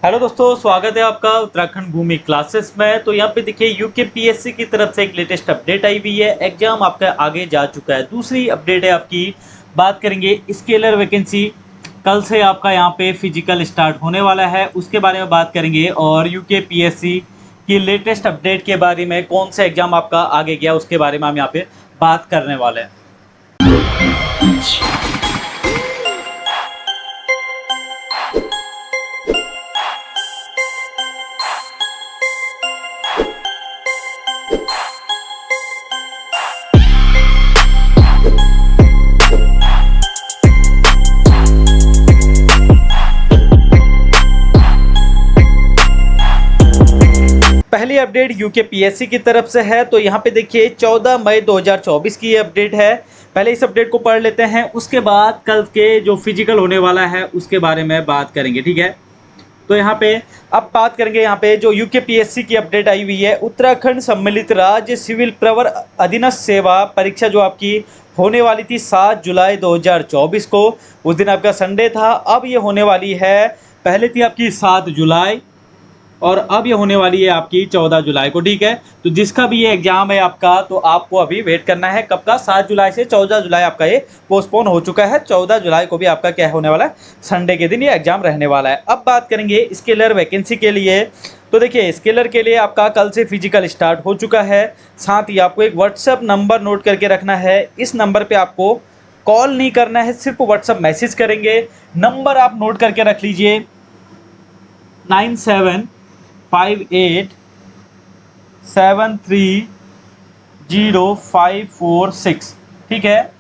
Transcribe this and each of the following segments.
Hello दोस्तों, स्वागत है आपका उत्तराखंड भूमि क्लासेस में। तो यहाँ पे देखिए यूके पीएससी की तरफ से एक लेटेस्ट अपडेट आई हुई है। एग्जाम आपका आगे जा चुका है। दूसरी अपडेट है आपकी, बात करेंगे स्केलर वैकेंसी। कल से आपका यहाँ पे फिजिकल स्टार्ट होने वाला है, उसके बारे में बात करेंगे। और यूके पीएससी की लेटेस्ट अपडेट के बारे में, कौन सा एग्जाम आपका आगे गया उसके बारे में हम यहाँ पे बात करने वाले हैं। पहली अपडेट यूके पीएससी की तरफ से है। तो यहाँ पे देखिए 14 मई 2024 की ये अपडेट है। पहले इस अपडेट को पढ़ लेते हैं, उसके बाद कल के जो फिजिकल होने वाला है उसके बारे में बात करेंगे, ठीक है। तो यहाँ पे अब बात करेंगे, यहाँ पे जो यूके पीएससी की अपडेट आई हुई है, उत्तराखंड सम्मिलित राज्य सिविल प्रवर अधीनस्थ सेवा परीक्षा जो आपकी होने वाली थी 7 जुलाई 2024 को, उस दिन आपका संडे था। अब ये होने वाली है, पहले थी आपकी 7 जुलाई और अब ये होने वाली है आपकी 14 जुलाई को, ठीक है। तो जिसका भी ये एग्जाम है आपका, तो आपको अभी वेट करना है कब का, 7 जुलाई से 14 जुलाई आपका ये पोस्टपोन हो चुका है। 14 जुलाई को भी आपका क्या होने वाला है, संडे के दिन ये एग्जाम रहने वाला है। अब बात करेंगे स्केलर वैकेंसी के लिए। तो देखिए स्केलर के लिए आपका कल से फिजिकल स्टार्ट हो चुका है। साथ ही आपको एक व्हाट्सअप नंबर नोट करके रखना है। इस नंबर पर आपको कॉल नहीं करना है, सिर्फ व्हाट्सअप मैसेज करेंगे। नंबर आप नोट करके रख लीजिए, 9758730546, ठीक है।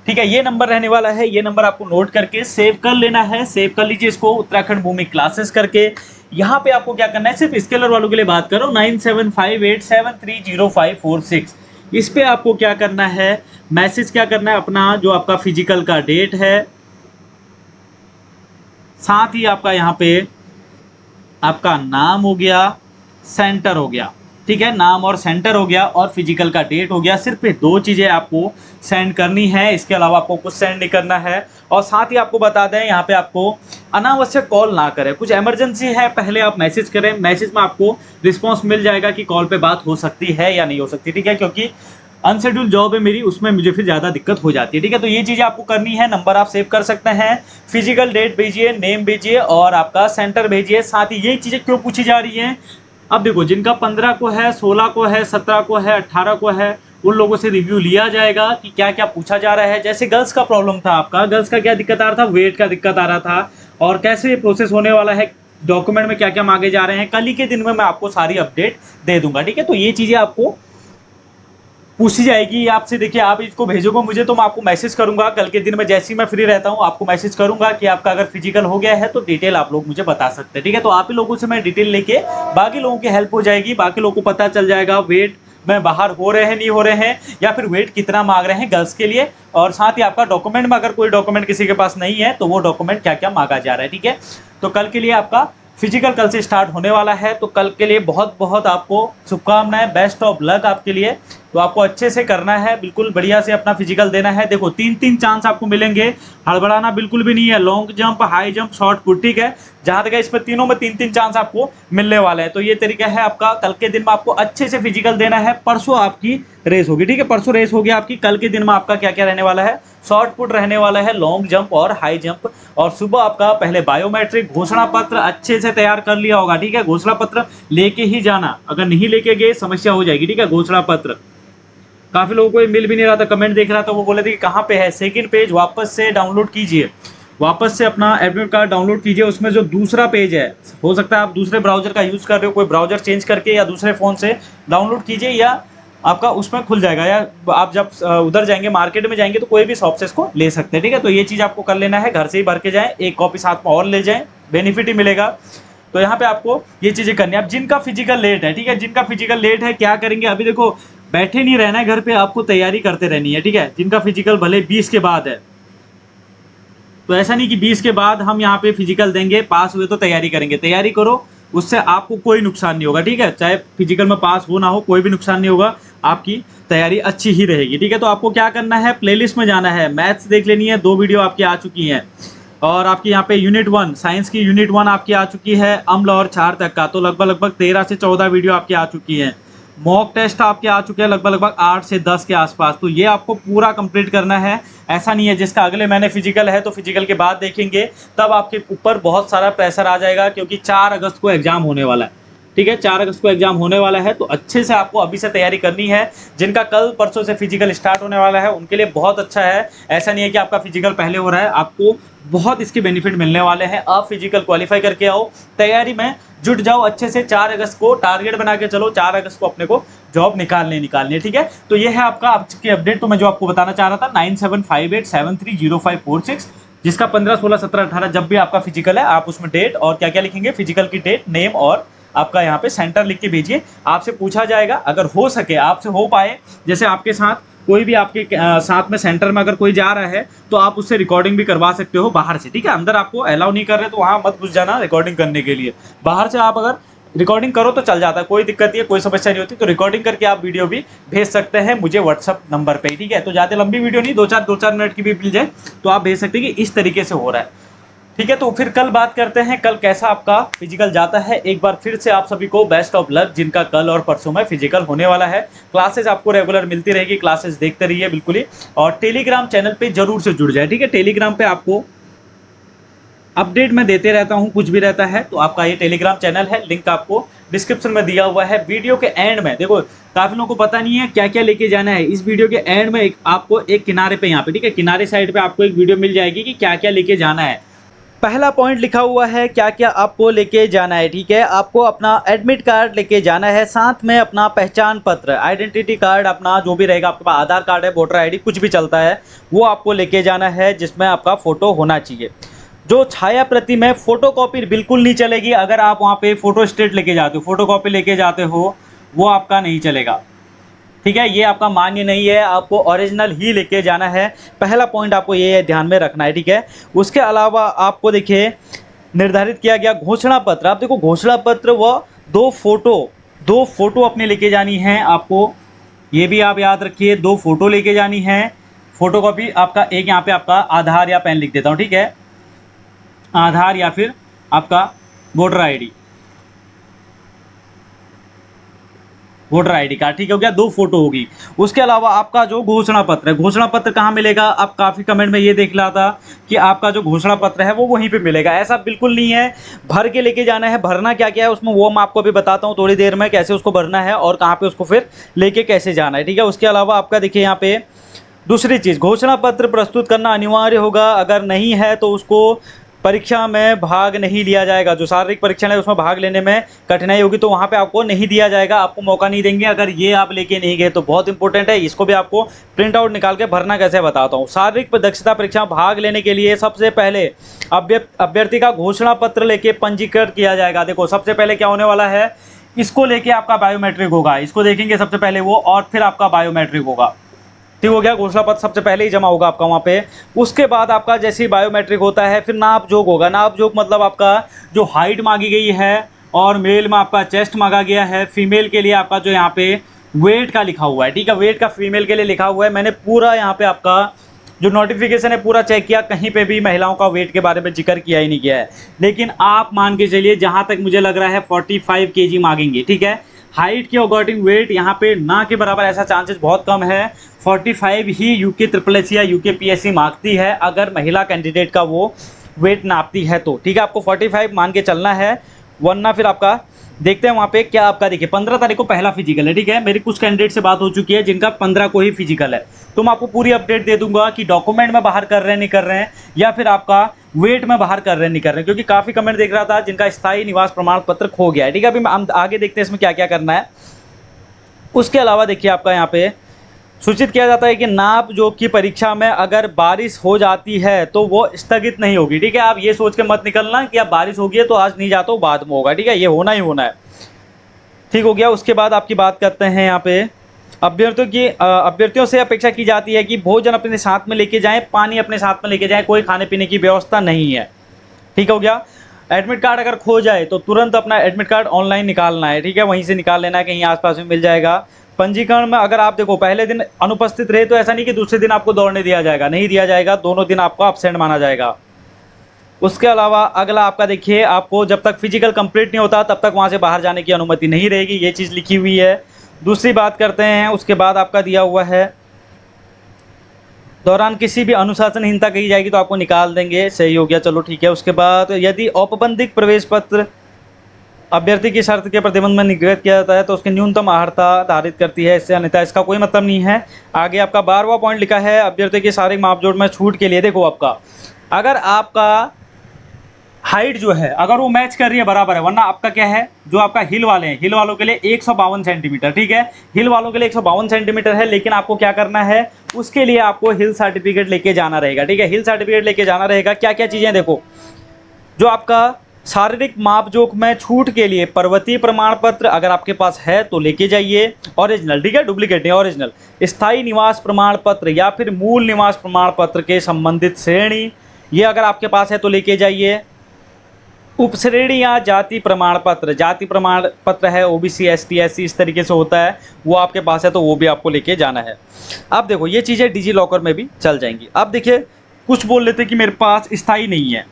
ठीक है, ये नंबर रहने वाला है। ये नंबर आपको नोट करके सेव कर लेना है। सेव कर लीजिए इसको, उत्तराखंड भूमि क्लासेस करके। यहाँ पे आपको क्या करना है, सिर्फ स्केलर वालों के लिए बात करो, 9758730546। इस पे आपको क्या करना है, मैसेज क्या करना है, अपना जो आपका फिजिकल का डेट है, साथ ही आपका यहाँ पे आपका नाम हो गया, सेंटर हो गया, ठीक है। नाम और सेंटर हो गया और फिजिकल का डेट हो गया। सिर्फ ये 2 चीज़ें आपको सेंड करनी है, इसके अलावा आपको कुछ सेंड नहीं करना है। और साथ ही आपको बता दें, यहाँ पे आपको अनावश्यक कॉल ना करें। कुछ इमरजेंसी है पहले आप मैसेज करें, मैसेज में आपको रिस्पॉन्स मिल जाएगा कि कॉल पे बात हो सकती है या नहीं हो सकती, ठीक है। क्योंकि अनशेड्यूल जॉब है मेरी, उसमें मुझे फिर ज़्यादा दिक्कत हो जाती है, ठीक है। तो ये चीज़ें आपको करनी है। नंबर आप सेव कर सकते हैं, फिजिकल डेट भेजिए, नेम भेजिए और आपका सेंटर भेजिए। साथ ही ये चीज़ें क्यों पूछी जा रही हैं, अब देखो जिनका 15 को है, 16 को है, 17 को है, 18 को है, उन लोगों से रिव्यू लिया जाएगा कि क्या क्या पूछा जा रहा है। जैसे गर्ल्स का प्रॉब्लम था, आपका गर्ल्स का क्या दिक्कत आ रहा था, वेट का दिक्कत आ रहा था, और कैसे ये प्रोसेस होने वाला है, डॉक्यूमेंट में क्या क्या मांगे जा रहे हैं, कल ही के दिन में मैं आपको सारी अपडेट दे दूंगा, ठीक है। तो ये चीज़ें आपको पूछी जाएगी आपसे। देखिए आप इसको भेजोगे मुझे, तो मैं आपको मैसेज करूंगा कल के दिन में, जैसे ही मैं फ्री रहता हूं आपको मैसेज करूंगा कि आपका अगर फिजिकल हो गया है तो डिटेल आप लोग मुझे बता सकते हैं, ठीक है। तो आप ही लोगों से मैं डिटेल लेके बाकी लोगों की हेल्प हो जाएगी, बाकी लोगों को पता चल जाएगा वेट में बाहर हो रहे हैं नहीं हो रहे हैं, या फिर वेट कितना मांग रहे हैं गर्ल्स के लिए। और साथ ही आपका डॉक्यूमेंट में अगर कोई डॉक्यूमेंट किसी के पास नहीं है तो वो डॉक्यूमेंट क्या क्या मांगा जा रहा है, ठीक है। तो कल के लिए आपका फिजिकल कल से स्टार्ट होने वाला है। तो कल के लिए बहुत बहुत आपको शुभकामनाएं, बेस्ट ऑफ लक आपके लिए। तो आपको अच्छे से करना है, बिल्कुल बढ़िया से अपना फिजिकल देना है। देखो 3-3 चांस आपको मिलेंगे, हड़बड़ाना बिल्कुल भी नहीं है। Long jump, high jump, short put, ठीक है। जहां तक है इसमें तीनों में 3-3 चांस आपको मिलने वाले हैं। तो ये तरीका है आपका, कल के दिन में आपको अच्छे से फिजिकल देना है। परसों आपकी रेस होगी, ठीक है। परसों रेस होगी आपकी। कल के दिन में आपका क्या क्या रहने वाला है, शॉर्ट पुट रहने वाला है, लॉन्ग जंप और हाई जंप। और सुबह आपका पहले बायोमेट्रिक, घोषणा पत्र अच्छे से तैयार कर लिया होगा, ठीक है। घोषणा पत्र लेके ही जाना, अगर नहीं लेके गए समस्या हो जाएगी, ठीक है। घोषणा पत्र काफी लोगों को ये मिल भी नहीं रहा था, कमेंट देख रहा था, वो बोले थे कि कहाँ पे है। सेकंड पेज वापस से डाउनलोड कीजिए, वापस से अपना एडमिट कार्ड डाउनलोड कीजिए। उसमें जो दूसरा पेज है, हो सकता है आप दूसरे ब्राउजर का यूज कर रहे हो, कोई ब्राउजर चेंज करके या दूसरे फोन से डाउनलोड कीजिए, या आपका उसमें खुल जाएगा, या आप जब उधर जाएंगे मार्केट में जाएंगे तो कोई भी शॉप से इसको ले सकते हैं, ठीक है। तो ये चीज़ आपको कर लेना है, घर से ही भर के जाएं, एक कॉपी साथ में और ले जाएं, बेनिफिट ही मिलेगा। तो यहाँ पे आपको ये चीज़ें करनी है। अब जिनका फिजिकल लेट है, ठीक है, जिनका फिजिकल लेट है क्या करेंगे, अभी देखो बैठे नहीं रहना है घर पे, आपको तैयारी करते रहनी है, ठीक है। जिनका फिजिकल भले 20 के बाद है, तो ऐसा नहीं कि 20 के बाद हम यहाँ पे फिजिकल देंगे, पास हुए तो तैयारी करेंगे। तैयारी करो, उससे आपको कोई नुकसान नहीं होगा, ठीक है। चाहे फिजिकल में पास हो ना हो, कोई भी नुकसान नहीं होगा, आपकी तैयारी अच्छी ही रहेगी, ठीक है। तो आपको क्या करना है, प्लेलिस्ट में जाना है, मैथ्स देख लेनी है, 2 वीडियो आपकी आ चुकी हैं। और आपकी यहाँ पे यूनिट 1 साइंस की यूनिट 1 आपकी आ चुकी है, अम्ल और क्षार तक का, तो लगभग 13 से 14 वीडियो आपकी आ चुकी है। मॉक टेस्ट आपके आ चुके हैं लगभग 8 से 10 के आसपास, तो ये आपको पूरा कंप्लीट करना है। ऐसा नहीं है जिसका अगले महीने फिजिकल है तो फिजिकल के बाद देखेंगे, तब आपके ऊपर बहुत सारा प्रेशर आ जाएगा, क्योंकि 4 अगस्त को एग्जाम होने वाला है। ठीक है, 4 अगस्त को एग्जाम होने वाला है, तो अच्छे से आपको अभी से तैयारी करनी है। जिनका कल परसों से फिजिकल स्टार्ट होने वाला है उनके लिए बहुत अच्छा है। ऐसा नहीं है कि आपका फिजिकल पहले हो रहा है, आपको बहुत इसके बेनिफिट मिलने वाले हैं। आप फिजिकल क्वालिफाई करके आओ, तैयारी में जुट जाओ अच्छे से। 4 अगस्त को टारगेट बना के चलो, 4 अगस्त को अपने को जॉब निकालनी है। ठीक है, तो ये है आपका आज की अपडेट। तो मैं जो आपको बताना चाह रहा था 9758730546, जिसका 15, 16, 17, 18 जब भी आपका फिजिकल है आप उसमें डेट और क्या क्या लिखेंगे, फिजिकल की डेट, नेम और आपका यहाँ पे सेंटर लिख के भेजिए। आपसे पूछा जाएगा, अगर हो सके आपसे हो पाए, जैसे आपके साथ कोई भी आपके साथ में सेंटर में अगर कोई जा रहा है तो आप उससे रिकॉर्डिंग भी करवा सकते हो बाहर से। ठीक है, अंदर आपको अलाउ नहीं कर रहे तो वहाँ मत घुस जाना रिकॉर्डिंग करने के लिए। बाहर से आप अगर रिकॉर्डिंग करो तो चल जाता है, कोई दिक्कत नहीं है, कोई समस्या नहीं होती। तो रिकॉर्डिंग करके आप वीडियो भी भेज सकते हैं मुझे व्हाट्सअप नंबर पे। ठीक है, तो ज़्यादा लंबी वीडियो नहीं, 2-4 मिनट की भी मिल जाए तो आप भेज सकते हैं कि इस तरीके से हो रहा है। ठीक है, तो फिर कल बात करते हैं कल कैसा आपका फिजिकल जाता है। एक बार फिर से आप सभी को बेस्ट ऑफ लक, जिनका कल और परसों में फिजिकल होने वाला है। क्लासेस आपको रेगुलर मिलती रहेगी, क्लासेस देखते रहिए बिल्कुल ही, और टेलीग्राम चैनल पे जरूर से जुड़ जाए। ठीक है, टेलीग्राम पे आपको अपडेट मैं देते रहता हूँ, कुछ भी रहता है तो आपका ये टेलीग्राम चैनल है, लिंक आपको डिस्क्रिप्शन में दिया हुआ है। वीडियो के एंड में देखो, काफी लोगों को पता नहीं है क्या क्या लेके जाना है। इस वीडियो के एंड में आपको एक किनारे पे यहाँ पे, ठीक है, किनारे साइड पे आपको एक वीडियो मिल जाएगी कि क्या क्या लेके जाना है। पहला पॉइंट लिखा हुआ है क्या क्या आपको लेके जाना है। ठीक है, आपको अपना एडमिट कार्ड लेके जाना है, साथ में अपना पहचान पत्र, आइडेंटिटी कार्ड, अपना जो भी रहेगा आपके पास, आधार कार्ड है, वोटर आईडी, कुछ भी चलता है, वो आपको लेके जाना है, जिसमें आपका फोटो होना चाहिए। जो छाया प्रति में फोटोकॉपी बिल्कुल नहीं चलेगी। अगर आप वहाँ पे फोटो स्टेट लेके जाते हो, फोटोकॉपी लेके जाते हो, वो आपका नहीं चलेगा। ठीक है, ये आपका मान्य नहीं है, आपको ओरिजिनल ही लेके जाना है। पहला पॉइंट आपको ये ध्यान में रखना है। ठीक है, उसके अलावा आपको देखिए निर्धारित किया गया घोषणा पत्र। आप देखो घोषणा पत्र व दो फोटो अपने लेके जानी है आपको, ये भी आप याद रखिए, 2 फोटो लेके जानी है। फोटोकॉपी आपका एक यहाँ पे आपका आधार या पैन लिख देता हूँ। ठीक है, आधार या फिर आपका voter ID, voter ID card, ठीक हो गया, 2 फोटो होगी। उसके अलावा आपका जो घोषणा पत्र है, घोषणा पत्र कहाँ मिलेगा? आप काफ़ी कमेंट में ये देख रहा था कि आपका जो घोषणा पत्र है वो वहीं पे मिलेगा। ऐसा बिल्कुल नहीं है, भर के लेके जाना है। भरना क्या क्या है उसमें वो मैं आपको अभी बताता हूँ थोड़ी देर में, कैसे उसको भरना है और कहाँ पे उसको फिर लेके कैसे जाना है। ठीक है, उसके अलावा आपका देखिए यहाँ पे दूसरी चीज़, घोषणा पत्र प्रस्तुत करना अनिवार्य होगा। अगर नहीं है तो उसको परीक्षा में भाग नहीं लिया जाएगा। जो शारीरिक परीक्षण है उसमें भाग लेने में कठिनाई होगी तो वहाँ पे आपको नहीं दिया जाएगा, आपको मौका नहीं देंगे अगर ये आप लेके नहीं गए तो। बहुत इंपॉर्टेंट है, इसको भी आपको प्रिंट आउट निकाल के भरना कैसे बताता हूँ। शारीरिक दक्षता परीक्षा में भाग लेने के लिए सबसे पहले अभ्यर्थी का घोषणा पत्र लेके पंजीकृत किया जाएगा। देखो सबसे पहले क्या होने वाला है, इसको लेके आपका बायोमेट्रिक होगा, इसको देखेंगे सबसे पहले वो, और फिर आपका बायोमेट्रिक होगा। ठीक हो गया, घोषणा पत्र सबसे पहले ही जमा होगा आपका वहाँ पे। उसके बाद आपका जैसे ही बायोमेट्रिक होता है फिर नाप जोक होगा। नाप जोक मतलब आपका जो हाइट मांगी गई है, और मेल में आपका चेस्ट मांगा गया है, फीमेल के लिए आपका जो यहाँ पे वेट का लिखा हुआ है। ठीक है, वेट का फीमेल के लिए लिखा हुआ है। मैंने पूरा यहाँ पे आपका जो नोटिफिकेशन है पूरा चेक किया, कहीं पे भी महिलाओं का वेट के बारे में जिक्र किया ही नहीं गया है। लेकिन आप मान के चलिए, जहाँ तक मुझे लग रहा है 45 kg मांगेंगे। ठीक है, हाइट के अकॉर्डिंग वेट यहाँ पे ना के बराबर, ऐसा चांसेस बहुत कम है। 45 ही यूके SSS या यूके PSC मांगती है अगर महिला कैंडिडेट का वो वेट नापती है तो। ठीक है, आपको 45 मान के चलना है, वरना फिर आपका देखते हैं वहाँ पे क्या आपका। देखिए 15 तारीख को पहला फिजिकल है। ठीक है, मेरी कुछ कैंडिडेट से बात हो चुकी है जिनका 15 को ही फिजिकल है, तो मैं आपको पूरी अपडेट दे दूंगा कि डॉक्यूमेंट में बाहर कर रहे हैं नहीं कर रहे हैं, या फिर आपका वेट में बाहर कर रहे हैं नहीं कर रहे हैं। क्योंकि काफ़ी कमेंट देख रहा था जिनका स्थायी निवास प्रमाण पत्र खो गया है। ठीक है, अभी हम आगे देखते हैं इसमें क्या क्या करना है। उसके अलावा देखिए आपका यहाँ पे सूचित किया जाता है कि नाप जोक की परीक्षा में अगर बारिश हो जाती है तो वो स्थगित नहीं होगी। ठीक है, आप ये सोच के मत निकलना कि अब बारिश होगी है तो आज नहीं जाता हूँ बाद में होगा। ठीक है, ये होना ही होना है। ठीक हो गया, उसके बाद आपकी बात करते हैं यहाँ पे अभ्यर्थियों से अपेक्षा की जाती है कि भोजन अपने साथ में लेके जाएं, पानी अपने साथ में लेके जाएं, कोई खाने पीने की व्यवस्था नहीं है। ठीक हो गया, एडमिट कार्ड अगर खो जाए तो तुरंत अपना एडमिट कार्ड ऑनलाइन निकालना है। ठीक है, वहीं से निकाल लेना है, कहीं आसपास में मिल जाएगा। पंजीकरण में अगर आप देखो पहले दिन अनुपस्थित रहे तो ऐसा नहीं कि दूसरे दिन आपको दौड़ने दिया जाएगा, नहीं दिया जाएगा, दोनों दिन आपको एब्सेंट माना जाएगा। उसके अलावा अगला आपका देखिए, आपको जब तक फिजिकल कंप्लीट नहीं होता तब तक वहाँ से बाहर जाने की अनुमति नहीं रहेगी, ये चीज़ लिखी हुई है। दूसरी बात करते हैं, उसके बाद आपका दिया हुआ है दौरान किसी भी अनुशासनहीनता कही जाएगी तो आपको निकाल देंगे, सही हो गया, चलो ठीक है। उसके बाद यदि औपबंधिक प्रवेश पत्र अभ्यर्थी की शर्त के प्रतिबंध में निर्गत किया जाता है तो उसकी न्यूनतम अर्हता धारित करती है, इससे अन्यथा इसका कोई मतलब नहीं है। आगे आपका 12वां पॉइंट लिखा है, अभ्यर्थी की शारीरिक मापजोड़ में छूट के लिए। देखो आपका अगर आपका हाइट जो है अगर वो मैच कर रही है बराबर है, वरना आपका क्या है, जो आपका हिल वाले हैं, हिल वालों के लिए 152 सेंटीमीटर, ठीक है, हिल वालों के लिए 152 सेंटीमीटर है, लेकिन आपको क्या करना है, उसके लिए आपको हिल सर्टिफिकेट लेके जाना रहेगा, ठीक है, हिल सर्टिफिकेट लेके जाना रहेगा। क्या क्या चीज़ें देखो, जो आपका शारीरिक मापजोख में छूट के लिए पर्वतीय प्रमाण पत्र अगर आपके पास है तो लेके जाइए, ओरिजिनल, ठीक है, डुप्लीकेट नहीं, ओरिजिनल। स्थायी निवास प्रमाण पत्र या फिर मूल निवास प्रमाण पत्र के संबंधित श्रेणी, ये अगर आपके पास है तो लेके जाइए। उपश्रेणी या जाति प्रमाण पत्र, जाति प्रमाण पत्र है ओबीसी एसटी एससी इस तरीके से होता है, वो आपके पास है तो वो भी आपको लेके जाना है। अब देखो ये चीज़ें डिजी लॉकर में भी चल जाएंगी। अब देखिए कुछ बोल लेते कि मेरे पास स्थायी नहीं है,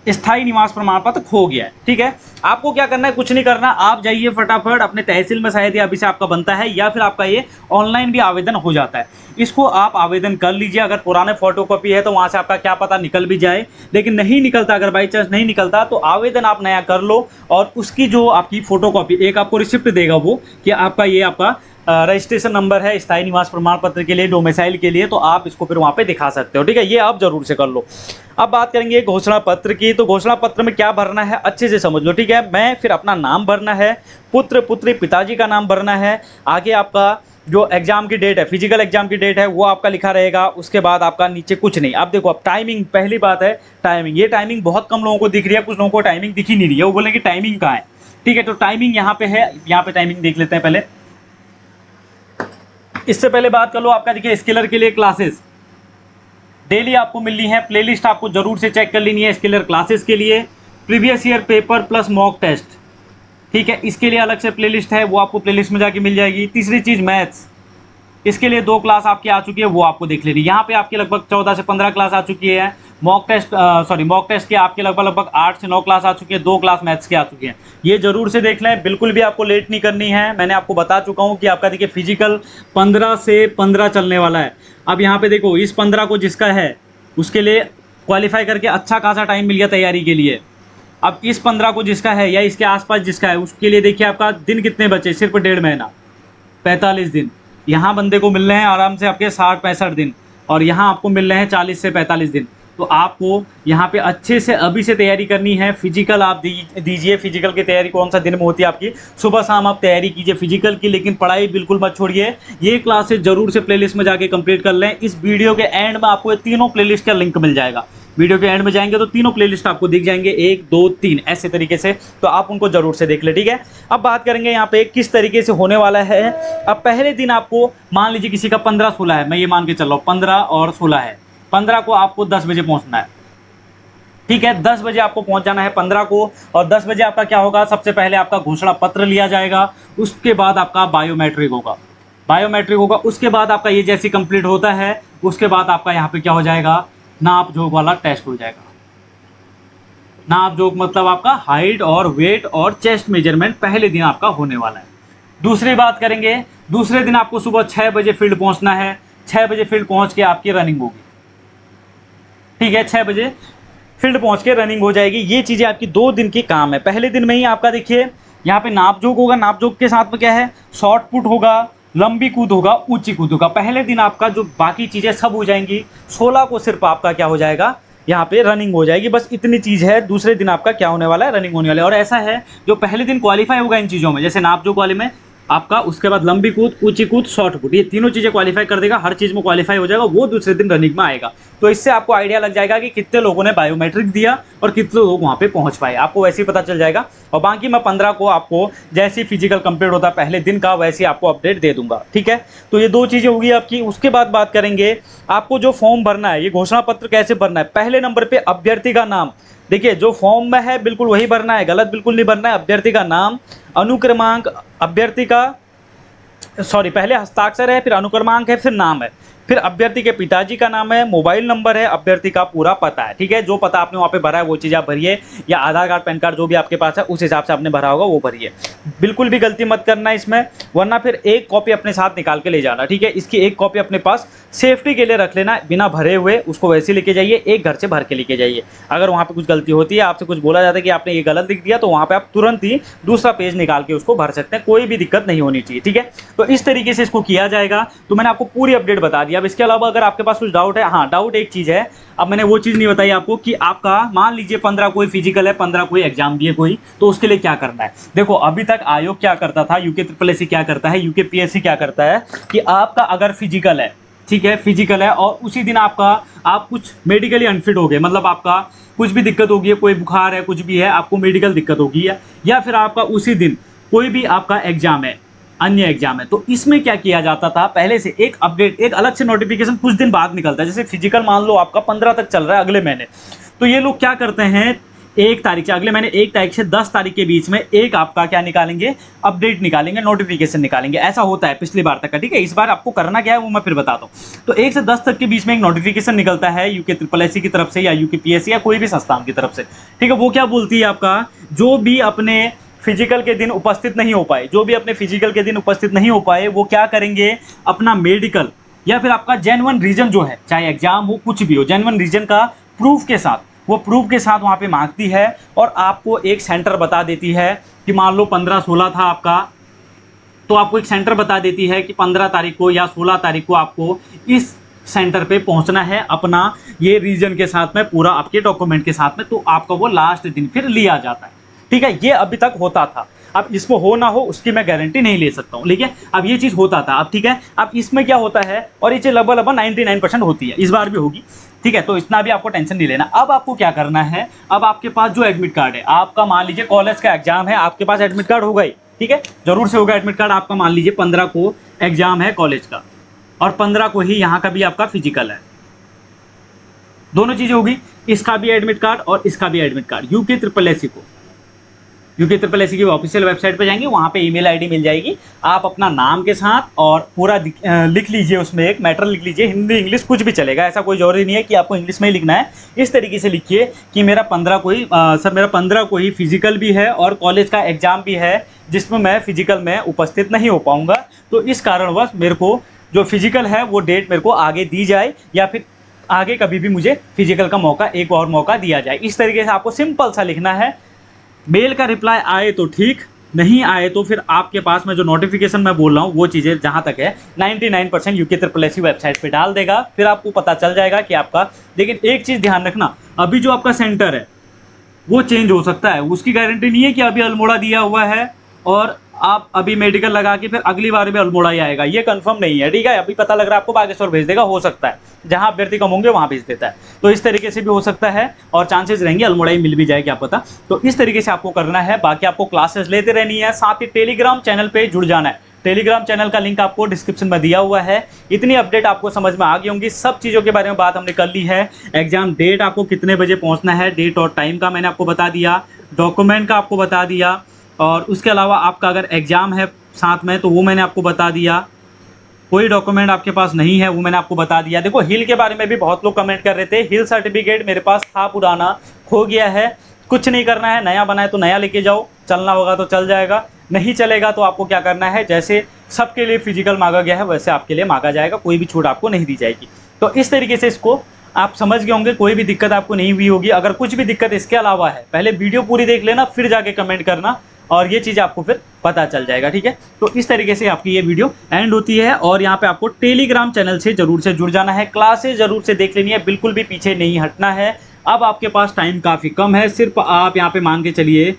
स्थायी निवास प्रमाण पत्र खो गया है, ठीक है, आपको क्या करना है, कुछ नहीं करना, आप जाइए फटाफट अपने तहसील में, शायद अभी से आपका बनता है या फिर आपका ये ऑनलाइन भी आवेदन हो जाता है, इसको आप आवेदन कर लीजिए। अगर पुराने फोटोकॉपी है तो वहाँ से आपका क्या पता निकल भी जाए, लेकिन नहीं निकलता, अगर बाई चांस नहीं निकलता तो आवेदन आप नया कर लो, और उसकी जो आपकी फोटोकॉपी, एक आपको रिसिप्ट देगा वो कि आपका ये आपका रजिस्ट्रेशन नंबर है स्थायी निवास प्रमाण पत्र के लिए, डोमिसाइल के लिए, तो आप इसको फिर वहाँ पे दिखा सकते हो, ठीक है, ये आप जरूर से कर लो। अब बात करेंगे घोषणा पत्र की, तो घोषणा पत्र में क्या भरना है अच्छे से समझ लो, ठीक है। मैं फिर अपना नाम भरना है, पुत्र पुत्री पिताजी का नाम भरना है, आगे आपका जो एग्जाम की डेट है, फिजिकल एग्जाम की डेट है वो आपका लिखा रहेगा, उसके बाद आपका नीचे कुछ नहीं। अब देखो, अब टाइमिंग, पहली बात है टाइमिंग, ये टाइमिंग बहुत कम लोगों को दिख रही है, कुछ लोगों को टाइमिंग दिख ही नहीं रही है, वो बोलेंगे टाइमिंग कहाँ है, ठीक है, तो टाइमिंग यहाँ पे है, यहाँ पे टाइमिंग देख लेते हैं पहले। इससे पहले बात कर लो, आपका देखिए स्किलर के लिए क्लासेस डेली आपको मिलनी है, प्लेलिस्ट आपको जरूर से चेक कर लेनी है स्किलर क्लासेस के लिए। Previous year paper plus mock test, ठीक है, इसके लिए अलग से प्लेलिस्ट है, वो आपको प्लेलिस्ट में जाके मिल जाएगी। तीसरी चीज़ मैथ्स, इसके लिए 2 क्लास आपकी आ चुकी है, वो आपको देख लेनी। यहाँ पे आपकी लगभग 14 से 15 क्लास आ चुकी है। मॉक टेस्ट के आपके लगभग 8 से 9 क्लास आ चुकी है, 2 क्लास मैथ्स की आ चुकी हैं, ये जरूर से देख लें, बिल्कुल भी आपको लेट नहीं करनी है। मैंने आपको बता चुका हूँ कि आपका देखिए फिजिकल 15 से 15 चलने वाला है। अब यहाँ पे देखो, इस 15 को जिसका है उसके लिए क्वालिफाई करके अच्छा खासा टाइम मिल गया तैयारी के लिए। अब इस 15 को जिसका है या इसके आसपास जिसका है उसके लिए देखिए आपका दिन कितने बचे, सिर्फ 1.5 महीना, 45 दिन। यहाँ बंदे को मिल रहे हैं आराम से आपके 60-65 दिन, और यहाँ आपको मिल रहे हैं 40 से 45 दिन। तो आपको यहाँ पे अच्छे से अभी से तैयारी करनी है। फिजिकल आप दीजिए, फिजिकल की तैयारी कौन सा दिन में होती है आपकी, सुबह शाम आप तैयारी कीजिए फिजिकल की, लेकिन पढ़ाई बिल्कुल मत छोड़िए। ये क्लासेस जरूर से प्लेलिस्ट में जाके कंप्लीट कर लें। इस वीडियो के एंड में आपको ये तीनों प्लेलिस्ट का लिंक मिल जाएगा, वीडियो के एंड में जाएंगे तो तीनों प्लेलिस्ट आपको दिख जाएंगे, 1 2 3 ऐसे तरीके से, तो आप उनको जरूर से देख ले, ठीक है। अब बात करेंगे यहाँ पे किस तरीके से होने वाला है। अब पहले दिन आपको, मान लीजिए किसी का 15-16 है, मैं ये मान के चल रहा हूँ 15 और 16 है, 15 को आपको 10 बजे पहुँचना है, ठीक है, 10 बजे आपको पहुँच जाना है 15 को। और 10 बजे आपका क्या होगा, सबसे पहले आपका घोषणा पत्र लिया जाएगा, उसके बाद आपका बायोमेट्रिक होगा, उसके बाद आपका ये जैसे कंप्लीट होता है उसके बाद आपका यहाँ पे क्या हो जाएगा, नाप जोख वाला टेस्ट हो जाएगा। नाप जोख मतलब आपका हाइट और वेट और चेस्ट मेजरमेंट पहले दिन आपका होने वाला है। दूसरी बात करेंगे, दूसरे दिन आपको सुबह 6 बजे फील्ड पहुंचना है, 6 बजे फील्ड पहुंच के आपकी रनिंग होगी, ठीक है, 6 बजे फील्ड पहुंच के रनिंग हो जाएगी। ये चीज़ें आपकी 2 दिन की काम है। पहले दिन में ही आपका देखिए यहाँ पे नाप जोख होगा, नाप जोख के साथ में क्या है, शॉर्ट पुट होगा, लंबी कूद होगा, ऊंची कूद होगा। पहले दिन आपका जो बाकी चीज़ें सब हो जाएंगी, 16 को सिर्फ आपका क्या हो जाएगा, यहाँ पे रनिंग हो जाएगी, बस इतनी चीज़ है। दूसरे दिन आपका क्या होने वाला है, रनिंग होने वाला है। और ऐसा है जो पहले दिन क्वालिफाई होगा इन चीज़ों में, जैसे नाप जोख वाले में आपका, उसके बाद लंबी कूद, ऊंची कूद, शॉर्ट पुट, ये तीनों चीज़ें क्वालिफाई कर देगा, हर चीज़ में क्वालिफाई हो जाएगा, वो दूसरे दिन रनिंग में आएगा। तो इससे आपको आइडिया लग जाएगा कि कितने लोगों ने बायोमेट्रिक दिया और कितने लोग वहाँ पे पहुँच पाए, आपको वैसे ही पता चल जाएगा। और बाकी मैं 15 को आपको जैसे ही फिजिकल कंप्लीट होता है पहले दिन का, वैसे ही आपको अपडेट दे दूंगा, ठीक है। तो ये 2 चीज़ें होगी आपकी। उसके बाद बात करेंगे आपको जो फॉर्म भरना है, ये घोषणा पत्र कैसे भरना है। पहले नंबर पर अभ्यर्थी का नाम, देखिए जो फॉर्म में है बिल्कुल वही भरना है, गलत बिल्कुल नहीं भरना है। अभ्यर्थी का नाम, अनुक्रमांक, अभ्यर्थी का पहले हस्ताक्षर है, फिर अनुक्रमांक है, फिर नाम है, फिर अभ्यर्थी के पिताजी का नाम है, मोबाइल नंबर है, अभ्यर्थी का पूरा पता है, ठीक है। जो पता आपने वहाँ पे भरा है वो चीज़ आप भरिए, या आधार कार्ड पैन कार्ड जो भी आपके पास है उस हिसाब से आपने भरा होगा वो भरिए। बिल्कुल भी गलती मत करना इसमें, वरना फिर एक कॉपी अपने साथ निकाल के ले जाना, ठीक है। इसकी एक कॉपी अपने पास सेफ्टी के लिए रख लेना, बिना भरे हुए उसको वैसे लेके जाइए, एक घर से भर के लेके जाइए। अगर वहाँ पे कुछ गलती होती है, आपसे कुछ बोला जाता है कि आपने ये गलत लिख दिया, तो वहाँ पे आप तुरंत ही दूसरा पेज निकाल के उसको भर सकते हैं, कोई भी दिक्कत नहीं होनी चाहिए, ठीक है। तो इस तरीके से इसको किया जाएगा। तो मैंने आपको पूरी अपडेट बता दी। अब इसके अलावा अगर आपके पास कुछ डाउट है, हाँ डाउट एक चीज़ है, अब मैंने वो चीज़ नहीं बताई आपको कि आपका मान लीजिए 15 कोई फिजिकल है, 15 कोई एग्जाम दिए कोई, तो उसके लिए क्या करना है। देखो अभी तक आयोग क्या करता था, यूके ट्रिपल एससी क्या करता है, यूके पीएससी क्या करता है कि आपका अगर फिजिकल है, ठीक है, फिजिकल है और उसी दिन आप कुछ मेडिकली अनफिट हो गए, मतलब आपका कुछ भी दिक्कत होगी है, कोई बुखार है, कुछ भी है, आपको मेडिकल दिक्कत होगी है, या फिर आपका उसी दिन कोई भी आपका एग्जाम है, अन्य एग्जाम है, तो इसमें क्या किया जाता था, पहले से एक अपडेट, एक अलग से नोटिफिकेशन कुछ दिन बाद निकलता है। जैसे फिजिकल मान लो आपका 15 तक चल रहा है अगले महीने, तो ये लोग क्या करते हैं, 1 तारीख से, अगले महीने 1 तारीख से 10 तारीख के बीच में एक आपका क्या निकालेंगे, अपडेट निकालेंगे, नोटिफिकेशन निकालेंगे। ऐसा होता है पिछली बार तक का, ठीक है। इस बार आपको करना क्या है वो मैं फिर बताता हूँ। तो 1 से 10 तक के बीच में एक नोटिफिकेशन निकलता है यूके ट्रिपल एससी की तरफ से या यूके पीएससी या कोई भी संस्थान की तरफ से, ठीक है। वो क्या बोलती है, आपका जो भी अपने फिजिकल के दिन उपस्थित नहीं हो पाए, जो भी अपने फिजिकल के दिन उपस्थित नहीं हो पाए, वो क्या करेंगे, अपना मेडिकल या फिर आपका जेन्युइन रीजन जो है, चाहे एग्जाम हो कुछ भी हो, जेन्युइन रीजन का प्रूफ के साथ, वो प्रूफ के साथ वहाँ पे मांगती है और आपको एक सेंटर बता देती है कि मान लो 15-16 था आपका, तो आपको एक सेंटर बता देती है कि 15 तारीख को या 16 तारीख को आपको इस सेंटर पे पहुंचना है, अपना ये रीजन के साथ में, पूरा आपके डॉक्यूमेंट के साथ में, तो आपका वो लास्ट दिन फिर लिया जाता है, ठीक है। ये अभी तक होता था, अब इसमें हो ना हो उसकी मैं गारंटी नहीं ले सकता हूँ, लेकिन अब ये चीज़ होता था, अब ठीक है। अब इसमें क्या होता है, और ये चीज़ लगभग 99% होती है, इस बार भी होगी, ठीक है। तो इतना भी आपको टेंशन नहीं लेना। अब आपको क्या करना है, अब आपके पास जो एडमिट कार्ड है आपका, मान लीजिए कॉलेज का एग्जाम है, आपके पास एडमिट कार्ड होगा ही, ठीक है, जरूर से होगा एडमिट कार्ड आपका। मान लीजिए 15 को एग्जाम है कॉलेज का और 15 को ही यहाँ का भी आपका फिजिकल है, दोनों चीज़ें होगी, इसका भी एडमिट कार्ड और इसका भी admit card. UK triple SC को, यूके ट्रिपल एससी की ऑफिशियल वेबसाइट पे जाएंगे, वहाँ पे ईमेल आईडी मिल जाएगी, आप अपना नाम के साथ और पूरा लिख लीजिए, उसमें एक मैटर लिख लीजिए, हिंदी इंग्लिश कुछ भी चलेगा, ऐसा कोई जरूरी नहीं है कि आपको इंग्लिश में ही लिखना है। इस तरीके से लिखिए कि मेरा 15 को ही सर मेरा 15 को ही फिजिकल भी है और कॉलेज का एग्जाम भी है, जिसमें मैं फिजिकल में उपस्थित नहीं हो पाऊँगा, तो इस कारणवश मेरे को जो फिजिकल है वो डेट मेरे को आगे दी जाए, या फिर आगे कभी भी मुझे फिजिकल का मौका, एक और मौका दिया जाए। इस तरीके से आपको सिंपल सा लिखना है। मेल का रिप्लाई आए तो ठीक, नहीं आए तो फिर आपके पास में जो नोटिफिकेशन मैं बोल रहा हूँ वो चीज़ें जहाँ तक है 99% यूके ट्रिपल एससी वेबसाइट पे डाल देगा, फिर आपको पता चल जाएगा कि आपका। लेकिन एक चीज़ ध्यान रखना, अभी जो आपका सेंटर है वो चेंज हो सकता है, उसकी गारंटी नहीं है कि अभी अल्मोड़ा दिया हुआ है और आप अभी मेडिकल लगा के फिर अगली बार भी अल्मोड़ा ही आएगा, ये कंफर्म नहीं है, ठीक है। अभी पता लग रहा है आपको बागेश्वर भेज देगा, हो सकता है जहां अभ्यर्थी कम होंगे वहां भेज देता है, तो इस तरीके से भी हो सकता है और चांसेस रहेंगे अल्मोड़ा ही मिल भी जाए, क्या पता। तो इस तरीके से आपको करना है। बाकी आपको क्लासेस लेते रहनी है, साथ ही टेलीग्राम चैनल पर जुड़ जाना है। टेलीग्राम चैनल का लिंक आपको डिस्क्रिप्शन में दिया हुआ है। इतनी अपडेट आपको समझ में आ गई होंगी, सब चीज़ों के बारे में बात हमने कर ली है। एग्जाम डेट आपको कितने बजे पहुंचना है, डेट और टाइम का मैंने आपको बता दिया, डॉक्यूमेंट का आपको बता दिया, और उसके अलावा आपका अगर एग्ज़ाम है साथ में तो वो मैंने आपको बता दिया, कोई डॉक्यूमेंट आपके पास नहीं है वो मैंने आपको बता दिया। देखो हिल के बारे में भी बहुत लोग कमेंट कर रहे थे, हिल सर्टिफिकेट मेरे पास था पुराना, खो गया है, कुछ नहीं करना है, नया बना है तो नया लेके जाओ, चलना होगा तो चल जाएगा, नहीं चलेगा तो आपको क्या करना है, जैसे सबके लिए फिजिकल मांगा गया है वैसे आपके लिए मांगा जाएगा, कोई भी छूट आपको नहीं दी जाएगी। तो इस तरीके से इसको आप समझ गए होंगे, कोई भी दिक्कत आपको नहीं हुई होगी। अगर कुछ भी दिक्कत इसके अलावा है, पहले वीडियो पूरी देख लेना, फिर जाके कमेंट करना और ये चीज़ आपको फिर पता चल जाएगा, ठीक है। तो इस तरीके से आपकी ये वीडियो एंड होती है और यहाँ पे आपको टेलीग्राम चैनल से जरूर से जुड़ जाना है, क्लासेस जरूर से देख लेनी है, बिल्कुल भी पीछे नहीं हटना है। अब आपके पास टाइम काफ़ी कम है, सिर्फ आप यहाँ पे मान के चलिए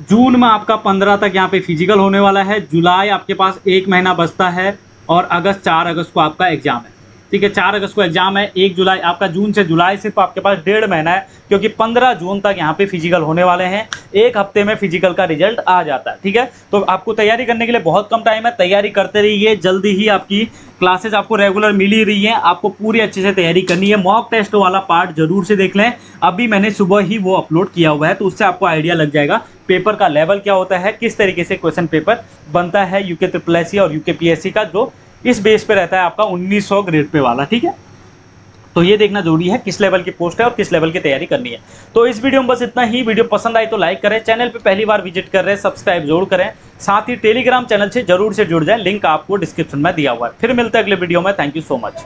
जून में आपका 15 तक यहाँ पे फिजिकल होने वाला है, जुलाई आपके पास 1 महीना बचता है और अगस्त 4 अगस्त को आपका एग्जाम है, ठीक है। 4 अगस्त को एग्जाम है, 1 जुलाई आपका, जून से जुलाई सिर्फ आपके पास 1.5 महीना है, क्योंकि 15 जून तक यहाँ पे फिजिकल होने वाले हैं, 1 हफ्ते में फिजिकल का रिजल्ट आ जाता है, ठीक है। तो आपको तैयारी करने के लिए बहुत कम टाइम है, तैयारी करते रहिए, जल्दी ही आपकी क्लासेस आपको रेगुलर मिल ही रही है, आपको पूरी अच्छे से तैयारी करनी है। मॉक टेस्ट वाला पार्ट जरूर से देख लें, अभी मैंने सुबह ही वो अपलोड किया हुआ है, तो उससे आपको आइडिया लग जाएगा पेपर का लेवल क्या होता है, किस तरीके से क्वेश्चन पेपर बनता है यूके ट्रिपल एससी और यूके पीएससी का, जो इस बेस पे रहता है आपका 1900 ग्रेड पे वाला, ठीक है। तो ये देखना जरूरी है किस लेवल की पोस्ट है और किस लेवल की तैयारी करनी है। तो इस वीडियो में बस इतना ही। वीडियो पसंद आई तो लाइक करें, चैनल पे पहली बार विजिट कर रहे हैं सब्सक्राइब जरूर करें, साथ ही टेलीग्राम चैनल से जरूर से जुड़ जाएं, लिंक आपको डिस्क्रिप्शन में दिया हुआ है। फिर मिलते हैं अगले वीडियो में। Thank you so much.